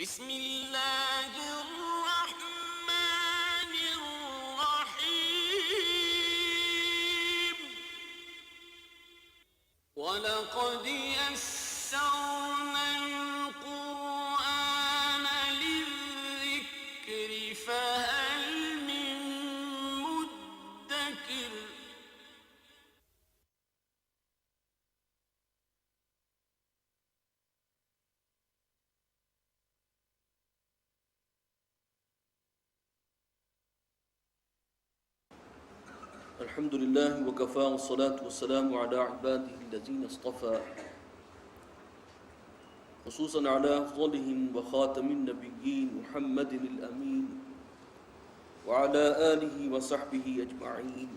بسم اللہ الرحمن الرحیم وَلَقَدْ يَسَّرْنَا الْقُرْآنَ لِلذِّكْرِ فَهَلْ مِن مُّدَّكِرٍ الحمد لله وكفى والصلاة والسلام على عباده الذين اصطفى خصوصا على أفضلهم وخاتم النبيين محمد الأمين وعلى آله وصحبه أجمعين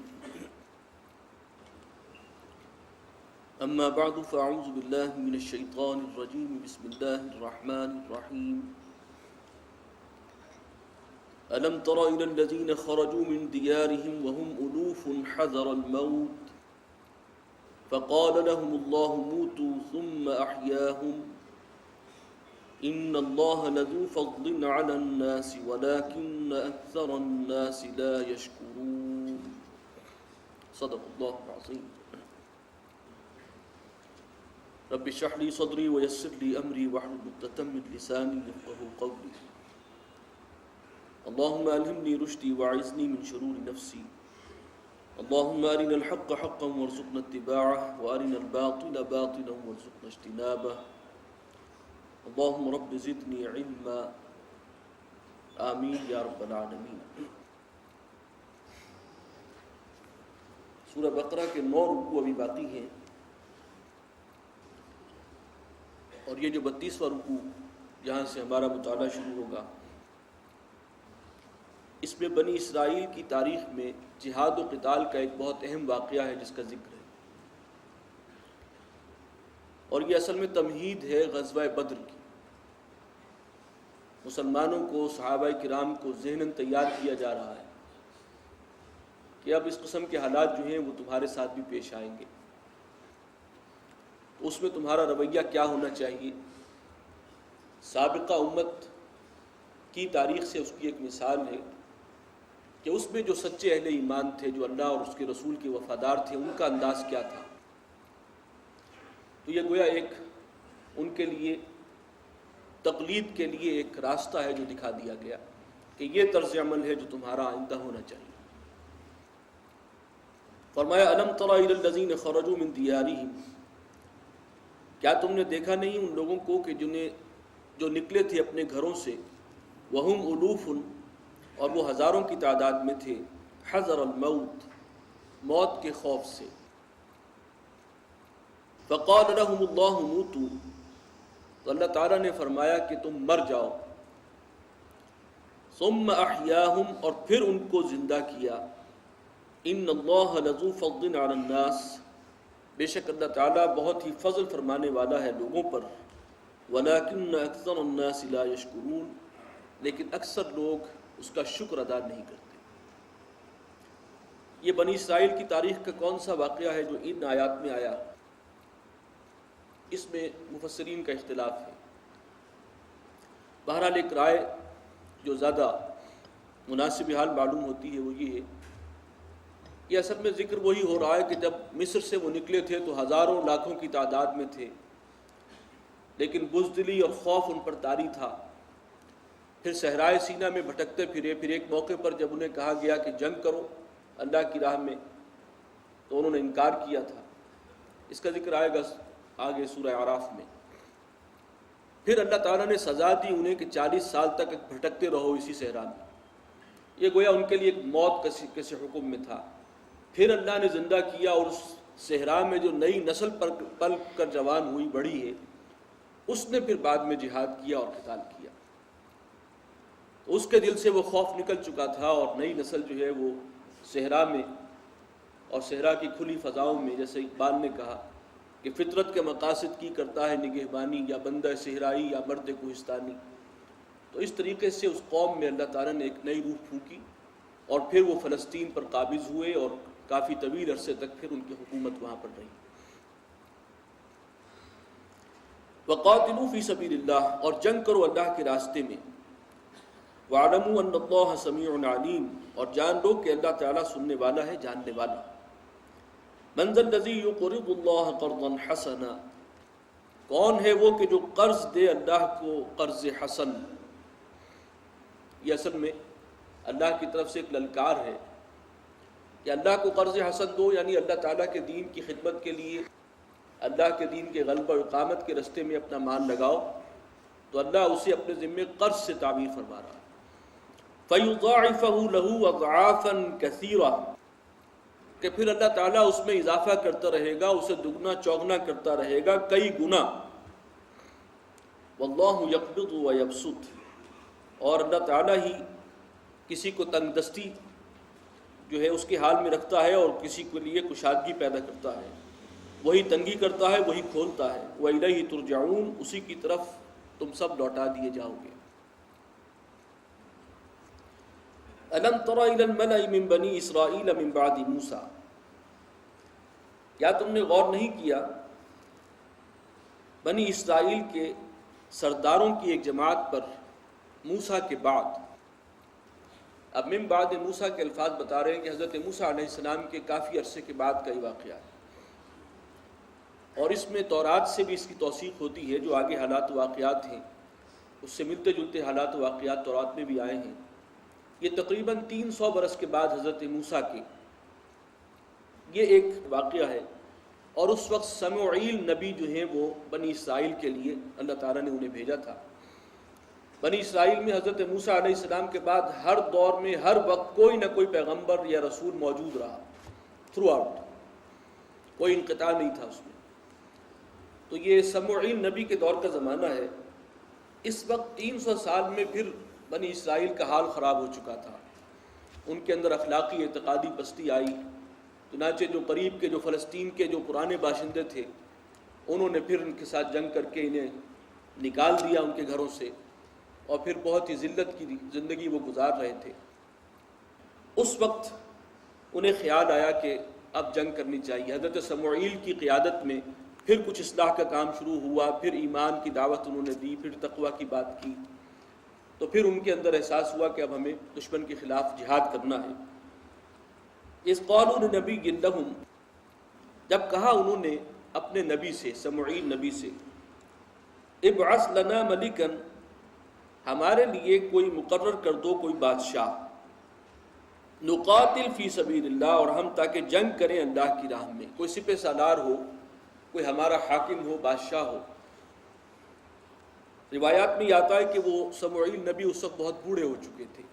أما بعد فأعوذ بالله من الشيطان الرجيم بسم الله الرحمن الرحيم ألم تر إلى الذين خرجوا من ديارهم وهم ألوف حذر الموت فقال لهم الله موتوا ثم أحياهم إن الله لذو فضل على الناس ولكن أكثر الناس لا يشكرون صدق الله العظيم رب اشرح لي صدري ويسر لي أمري واحلل عقدة من لساني يفقهوا قولي اللهم ألهمني رشدي وأعذني من شرور نفسي اللهم أرنا الحق حقا وارزقنا اتباعه وأرنا الباطل باطلا وارزقنا اجتنابه اللهم رب زدني علما آمین یا رب العالمین۔ سورہ بقرہ کے 9 رکوع ابھی باقی ہیں، اور یہ جو 32واں رکوع یہاں سے ہمارا مطالعہ شروع ہوگا، اس میں بنی اسرائیل کی تاریخ میں جہاد و قتال کا ایک بہت اہم واقعہ ہے جس کا ذکر ہے، اور یہ اصل میں تمہید ہے غزوہ بدر کی۔ مسلمانوں کو، صحابہ کرام کو ذہناً تیار کیا جا رہا ہے کہ اب اس قسم کے حالات جو ہیں وہ تمہارے ساتھ بھی پیش آئیں گے، تو اس میں تمہارا رویہ کیا ہونا چاہیے۔ سابقہ امت کی تاریخ سے اس کی ایک مثال ہے کہ اس میں جو سچے اہل ایمان تھے، جو اللہ اور اس کے رسول کے وفادار تھے، ان کا انداز کیا تھا۔ تو یہ گویا ایک ان کے لیے تقلید کے لیے ایک راستہ ہے جو دکھا دیا گیا کہ یہ طرز عمل ہے جو تمہارا آئندہ ہونا چاہیے۔ فرمایا الم تر الی الذین خرجوا من دیارہم، کیا تم نے دیکھا نہیں ان لوگوں کو کہ جو نکلے تھے اپنے گھروں سے، وہم الوف، اور وہ ہزاروں کی تعداد میں تھے، حذر الموت، موت کے خوف سے۔ فقال لهم اللہ موتوا، تو اللہ تعالیٰ نے فرمایا کہ تم مر جاؤ۔ ثم احیاہم، اور پھر ان کو زندہ کیا۔ ان اللہ لذو فضل علی الناس، بے شک اللہ تعالیٰ بہت ہی فضل فرمانے والا ہے لوگوں پر۔ ولکن اکثر الناس لا یشکرون، لیکن اکثر لوگ اس کا شکر ادا نہیں کرتے۔ یہ بنی اسرائیل کی تاریخ کا کون سا واقعہ ہے جو ان آیات میں آیا، اس میں مفسرین کا اختلاف ہے۔ بہرحال ایک رائے جو زیادہ مناسب حال معلوم ہوتی ہے وہ یہ ہے کہ اصل میں ذکر وہی ہو رہا ہے کہ جب مصر سے وہ نکلے تھے تو ہزاروں لاکھوں کی تعداد میں تھے، لیکن بزدلی اور خوف ان پر طاری تھا۔ پھر صحرائے سینا میں بھٹکتے پھرے، پھر ایک موقع پر جب انہیں کہا گیا کہ جنگ کرو اللہ کی راہ میں، تو انہوں نے انکار کیا تھا۔ اس کا ذکر آئے گا آگے سورہ اعراف میں۔ پھر اللہ تعالیٰ نے سزا دی انہیں کہ 40 سال تک بھٹکتے رہو اسی صحرا میں۔ یہ گویا ان کے لیے ایک موت کیسے حکم میں تھا۔ پھر اللہ نے زندہ کیا، اور اس صحرا میں جو نئی نسل پل کر جوان ہوئی بڑھی ہے، اس نے پھر بعد میں جہاد کیا اور قتال کیا۔ تو اس کے دل سے وہ خوف نکل چکا تھا، اور نئی نسل جو ہے وہ صحرا میں اور صحرا کی کھلی فضاؤں میں، جیسے اقبال نے کہا کہ فطرت کے مقاصد کی کرتا ہے نگہبانی، یا بندہ صحرائی یا مرد کوہستانی۔ تو اس طریقے سے اس قوم میں اللہ تعالیٰ نے ایک نئی روح پھونکی، اور پھر وہ فلسطین پر قابض ہوئے، اور کافی طویل عرصے تک پھر ان کی حکومت وہاں پر رہی۔ وقاتلوا فی سبیل اللہ، اور جنگ کرو اللہ کے راستے میں، وَاعْلَمُوا أَنَّ اللَّهَ سَمِيعٌ عَلِيمٌ، اور جان لو کہ اللہ تعالیٰ سننے والا ہے، جاننے والا۔ مَنْ ذَا الَّذِي يُقْرِضُ اللَّهَ قَرْضًا حَسَنًا، کون ہے وہ کہ جو قرض دے اللہ کو قرض حسن؟ یہ اصل میں اللہ کی طرف سے ایک للکار ہے کہ اللہ کو قرض حسن دو، یعنی اللہ تعالیٰ کے دین کی خدمت کے لیے، اللہ کے دین کے غلبہ و اقامت کے راستے میں اپنا مال لگاؤ، تو اللہ اسے اپنے ذمے قرض سے تعبیر فرما رہا ہے۔ فَيُضَاعِفَهُ لَهُ أَضْعَافًا كَثِيرًا، کہ پھر اللہ تعالیٰ اس میں اضافہ کرتا رہے گا، اسے دگنا چوگنا کرتا رہے گا، کئی گنا۔ وَاللَّهُ يَقْبِضُ وَيَبْسُطُ، اور اللہ تعالیٰ ہی کسی کو تنگ دستی جو ہے اس کے حال میں رکھتا ہے، اور کسی کے لیے کشادگی پیدا کرتا ہے، وہی تنگی کرتا ہے، وہی کھولتا ہے۔ وَإِلَيْهِ تُرْجَعُونَ، اسی کی طرف تم سب لوٹا دیے جاؤ گے۔ أَلَمْ تَرَ إِلَى الْمَلَإِ مِنْ بَنِي إِسْرَائِيلَ مِنْ بَعْدِ مُوسَىٰ، کیا تم نے غور نہیں کیا بنی اسرائیل کے سرداروں کی ایک جماعت پر موسیٰ کے بعد؟ اب من بعد موسیٰ کے الفاظ بتا رہے ہیں کہ حضرت موسیٰ علیہ السلام کے کافی عرصے کے بعد کا یہ واقعہ ہے، اور اس میں تورات سے بھی اس کی توثیق ہوتی ہے، جو آگے حالات و واقعات ہیں اس سے ملتے جلتے حالات و واقعات تورات میں بھی آئے ہیں۔ یہ تقریباً 300 برس کے بعد حضرت موسیٰ کے یہ ایک واقعہ ہے، اور اس وقت سموعیل نبی جو ہیں وہ بنی اسرائیل کے لیے اللہ تعالیٰ نے انہیں بھیجا تھا۔ بنی اسرائیل میں حضرت موسیٰ علیہ السلام کے بعد ہر دور میں ہر وقت کوئی نہ کوئی پیغمبر یا رسول موجود رہا، تھرو آؤٹ، کوئی انقطاع نہیں تھا اس میں۔ تو یہ سموعیل نبی کے دور کا زمانہ ہے۔ اس وقت 300 سال میں پھر بنی اسرائیل کا حال خراب ہو چکا تھا، ان کے اندر اخلاقی اعتقادی پستی آئی، چنانچہ جو قریب کے جو فلسطین کے جو پرانے باشندے تھے انہوں نے پھر ان کے ساتھ جنگ کر کے انہیں نکال دیا ان کے گھروں سے، اور پھر بہت ہی ذلت کی زندگی وہ گزار رہے تھے۔ اس وقت انہیں خیال آیا کہ اب جنگ کرنی چاہیے۔ حضرت سموعیل کی قیادت میں پھر کچھ اصلاح کا کام شروع ہوا، پھر ایمان کی دعوت انہوں نے دی، پھر تقویٰ کی بات کی، تو پھر ان کے اندر احساس ہوا کہ اب ہمیں دشمن کے خلاف جہاد کرنا ہے۔ اس قالوا لنبی لہم، جب کہا انہوں نے اپنے نبی سے، سموعیل نبی سے، ابعث لنا ملکا، ہمارے لیے کوئی مقرر کر دو کوئی بادشاہ، نقاتل فی سبیل اللہ، اور ہم تاکہ جنگ کریں اللہ کی راہ میں، کوئی سپہ سالار ہو، کوئی ہمارا حاکم ہو، بادشاہ ہو۔ روایات میں یہ آتا ہے کہ وہ سموعیل نبی اس وقت بہت بوڑھے ہو چکے تھے،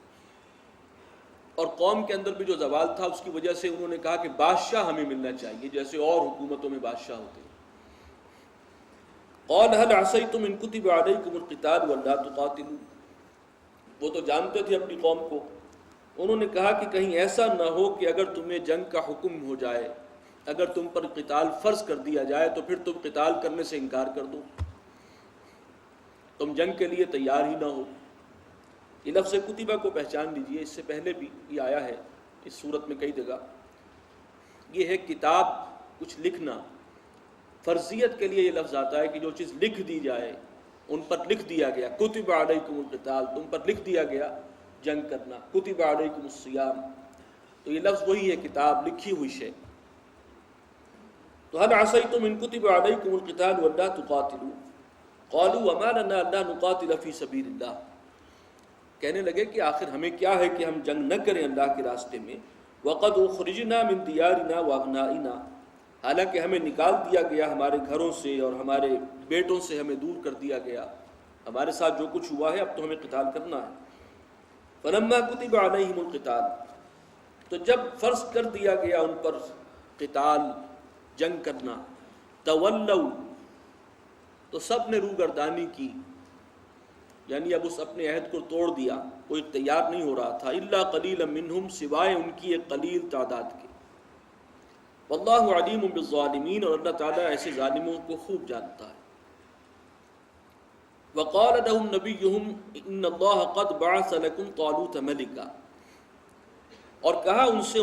اور قوم کے اندر بھی جو زوال تھا اس کی وجہ سے انہوں نے کہا کہ بادشاہ ہمیں ملنا چاہیے جیسے اور حکومتوں میں بادشاہ ہوتے ہیں۔ قال هل عصیتم ان کتب علیکم القتال والا تقاتلوا، وہ تو جانتے تھے اپنی قوم کو، انہوں نے کہا کہ کہیں ایسا نہ ہو کہ اگر تمہیں جنگ کا حکم ہو جائے، اگر تم پر قتال فرض کر دیا جائے تو پھر تم قتال کرنے سے انکار کر دو، تم جنگ کے لیے تیار ہی نہ ہو۔ یہ لفظ کتبہ کو پہچان لیجئے، اس سے پہلے بھی یہ آیا ہے اس صورت میں کئی جگہ۔ یہ ہے کتاب، کچھ لکھنا، فرضیت کے لیے یہ لفظ آتا ہے کہ جو چیز لکھ دی جائے، ان پر لکھ دیا گیا، کتب علیکم القتال، تم پر لکھ دیا گیا جنگ کرنا، کتب علیکم الصیام، تو یہ لفظ وہی ہے، کتاب، لکھی ہوئی شے۔ تو هل عصیتم ان کتب علیکم القتال والا تقاتلوا قالوا وما لنا الا نقاتل فی سبیل اللہ، کہنے لگے کہ آخر ہمیں کیا ہے کہ ہم جنگ نہ کریں اللہ کے راستے میں، وقد اخرجنا من دیارنا وابنائنا، حالانکہ ہمیں نکال دیا گیا ہمارے گھروں سے اور ہمارے بیٹوں سے ہمیں دور کر دیا گیا، ہمارے ساتھ جو کچھ ہوا ہے اب تو ہمیں قتال کرنا ہے۔ فلما کتب علیہم القتال، تو جب فرض کر دیا گیا ان پر قتال، جنگ کرنا، تولوا، تو سب نے روگردانی کی، یعنی اب اس اپنے عہد کو توڑ دیا، کوئی تیار نہیں ہو رہا تھا، الا قلیلا منہم، سوائے ان کی ایک قلیل تعداد کے۔ واللہ علیم بالظالمین، اور اللہ تعالیٰ ایسے ظالموں کو خوب جانتا ہے۔ وقال لهم نبیہم ان اللہ قد بعث لکم طالوت ملکا، اور کہا ان سے